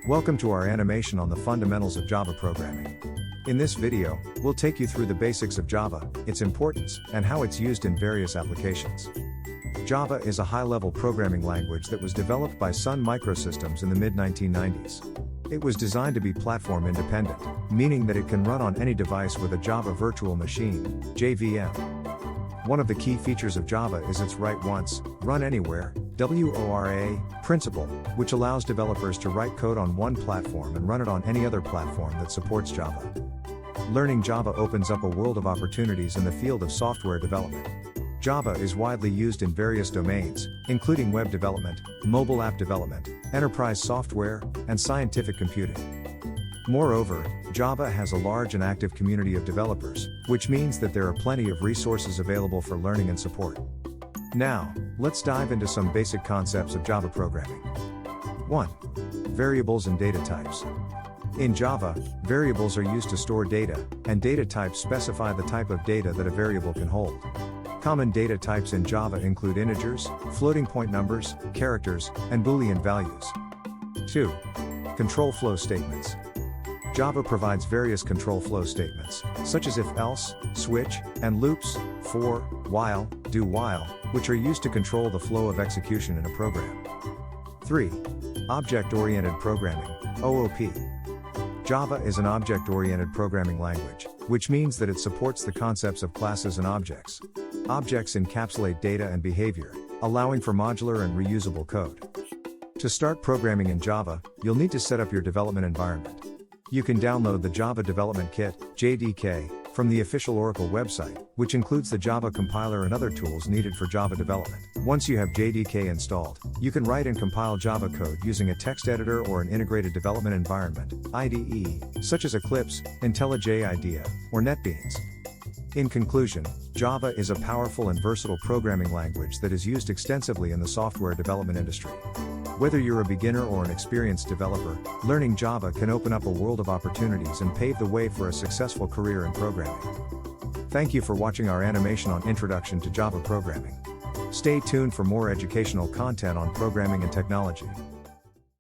Welcome to our animation on the fundamentals of Java programming. In this video, we'll take you through the basics of Java, its importance, and how it's used in various applications. Java is a high-level programming language that was developed by Sun Microsystems in the mid-1990s. It was designed to be platform independent, meaning that it can run on any device with a Java Virtual Machine, JVM. One of the key features of Java is its write once, run anywhere, WORA, principle, which allows developers to write code on one platform and run it on any other platform that supports Java. Learning Java opens up a world of opportunities in the field of software development. Java is widely used in various domains, including web development, mobile app development, enterprise software, and scientific computing. Moreover, Java has a large and active community of developers, which means that there are plenty of resources available for learning and support. Now, let's dive into some basic concepts of Java programming. 1. Variables and data types. In Java, variables are used to store data, and data types specify the type of data that a variable can hold. Common data types in Java include integers, floating point numbers, characters, and Boolean values. 2. Control flow statements. Java provides various control flow statements, such as if-else, switch, and loops, for, while, do-while, which are used to control the flow of execution in a program. 3. Object-oriented programming, OOP. Java is an object-oriented programming language, which means that it supports the concepts of classes and objects. Objects encapsulate data and behavior, allowing for modular and reusable code. To start programming in Java, you'll need to set up your development environment. You can download the Java Development Kit, JDK, from the official Oracle website, which includes the Java compiler and other tools needed for Java development. Once you have JDK installed, you can write and compile Java code using a text editor or an integrated development environment, IDE, such as Eclipse, IntelliJ IDEA, or NetBeans. In conclusion, Java is a powerful and versatile programming language that is used extensively in the software development industry. Whether you're a beginner or an experienced developer, learning Java can open up a world of opportunities and pave the way for a successful career in programming. Thank you for watching our animation on Introduction to Java Programming. Stay tuned for more educational content on programming and technology.